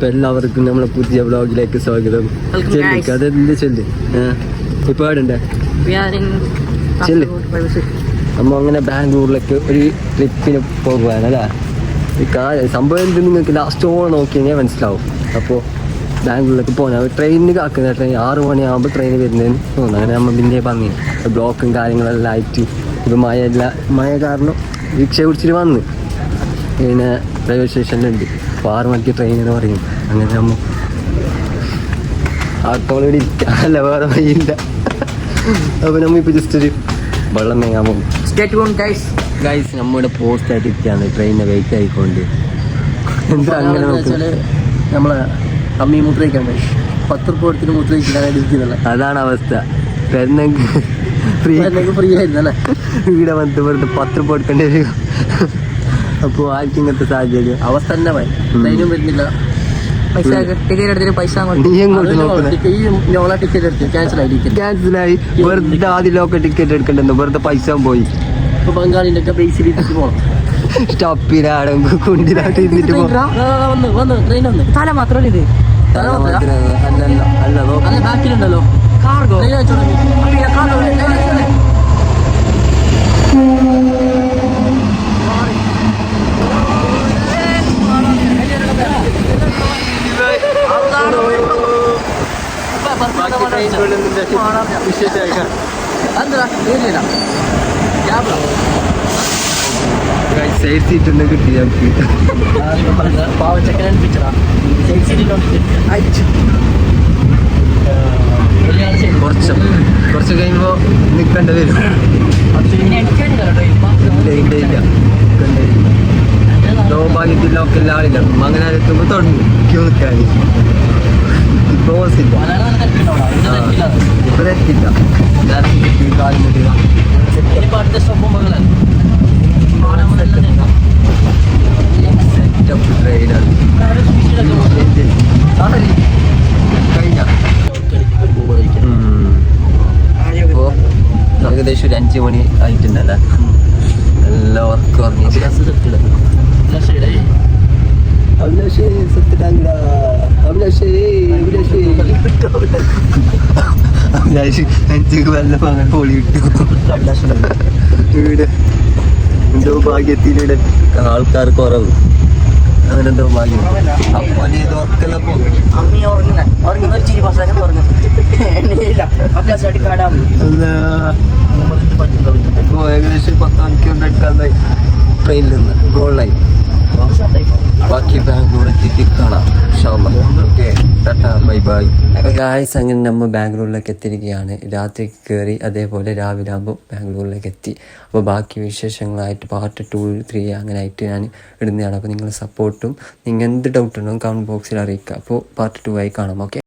അപ്പൊ എല്ലാവർക്കും നമ്മളെ പുതിയ വ്ളോഗിലേക്ക് സ്വാഗതം. അതെന്ത് ചൊല്ല് ഇപ്പൊ പാടണ്ടേ ചെല്ല്. നമ്മ അങ്ങനെ ബാംഗ്ലൂരിലേക്ക് ഒരു ട്രിപ്പിന് പോകുവാനല്ലേ. ഈ സംഭവം എന്ത് നിങ്ങൾക്ക് ലാസ്റ്റോളം നോക്കി കഴിഞ്ഞാൽ മനസ്സിലാവും. അപ്പോൾ ബാംഗ്ലൂരിലേക്ക് പോകുന്ന ട്രെയിനിന് കാക്കുന്ന ട്രെയിൻ 6 മണിയാകുമ്പോൾ ട്രെയിൻ വരുന്നതെന്ന് തോന്നുന്നു. അങ്ങനെ നമ്മൾ പിന്നെ പറഞ്ഞു ബ്ലോക്കും കാര്യങ്ങളെല്ലാം ആയിട്ട് ഇപ്പോൾ മഴ കാരണം റിക്ഷ പിടിച്ചിട്ട് വന്ന് പിന്നെ റെയിൽവേ സ്റ്റേഷനിലുണ്ട്. അപ്പോൾ 6 മണിക്ക് ട്രെയിൻ എന്ന് പറയും. അങ്ങനെ നമ്മൾ ആട്ടോളോട് ഇരിക്കാനല്ല, വേറെ വഴിയില്ല. അപ്പോൾ നമ്മൾ ഇപ്പോൾ ജസ്റ്റ് ഒരു വെള്ളം മേങ്ങാൻ പോകും. ഗൈസ് നമ്മുടെ പോസ്റ്റ് ആയിട്ട് ഇരിക്കുകയാണ് ട്രെയിനിനെ വെയിറ്റ് ആയിക്കൊണ്ട്. എന്താ അങ്ങനെ നമ്മളെ അമ്മി മുദ്രയ്ക്കാൻ 10 രൂപ കൊടുത്തിട്ട് മുദ്രയ്ക്കാനായിട്ട് ഇരിക്കുന്നില്ല. അതാണ് അവസ്ഥ. പെരുന്നെങ്കിൽ ഫ്രീ ആയിരുന്നല്ലേ. ഇവിടെ വന്നിട്ട് വെറുതെ 10 രൂപ കൊടുക്കേണ്ടി വരും. അപ്പോൾ ആർക്കും ഇങ്ങനത്തെ സാഹചര്യം അവസ്ഥ തന്നെ ട്രെയിനും വരുന്നില്ല. ടിക്കറ്റ് എടുത്തിട്ട് പൈസ ക്യാൻസലായി. വെറുതെ ആദ്യമൊക്കെ ടിക്കറ്റ് എടുക്കണ്ടെന്ന് വെറുതെ പൈസ പോയി. ഇപ്പൊ ബംഗാളിന്റെ ഒക്കെ ബേസ് ചെയ്തിട്ട് പോകണം. സ്റ്റോപ്പിലാണെങ്കിൽ കുണ്ടിലാട്ട് ഇരുന്നിട്ട് ട്രെയിൻ വന്ന് തല മാത്രമല്ല ഇത് അല്ല ബാക്കിലുണ്ടല്ലോ കാർഗോ. സൈഡ് സീറ്റ് ഒന്ന് കിട്ടി നമുക്ക്. കുറച്ച് കഴിയുമ്പോ നിൽക്കേണ്ടി വരും. ഭാഗ്യത്തിലൊക്കെ എല്ലാ ആളില്ല. മംഗലാരത്തുമ്പോ തുടങ്ങി ക്യൂ നിൽക്കാൻ. ഇപ്പൊ എത്തില്ല. ഏകദേശം ഒരു 5 മണി ആയിട്ടുണ്ടല്ലേ. നല്ല വർക്ക് പറഞ്ഞു. പൊളി വീട് എന്തോ ഭാഗ്യത്തിലൂടെ ആൾക്കാർ കുറവ്. അങ്ങനെ എന്തോ ഭാഗ്യം. ഏകദേശം 10 മണിക്കൂർ എടുക്കാതായി ട്രെയിനിൽ നിന്ന് ഗോൾഡായി. ബാക്കി ബാംഗ്ലൂർ എത്തിയിട്ട് കാണാം. Okay tata bye bye. Guys അങ്ങനെ നമ്മൾ ബാംഗ്ലൂരിലേക്ക് എത്തിയിരിക്കുകയാണ്. രാത്രി കയറി അതേപോലെ രാവിലെ ആകുമ്പോൾ ബാംഗ്ലൂരിലേക്ക് എത്തി. അപ്പോൾ ബാക്കി വിശേഷങ്ങളായിട്ട് പാർട്ട് 2, 3 അങ്ങനെ ആയിട്ട് ഞാൻ ഇടുന്നതാണ്. അപ്പോൾ നിങ്ങളുടെ സപ്പോർട്ടും നിങ്ങൾ എന്ത് ഡൗട്ട് ഉണ്ടോ കമൻറ്റ് ബോക്സിൽ അറിയിക്കുക. അപ്പോൾ പാർട്ട് 2 ആയി കാണാം. ഓക്കെ.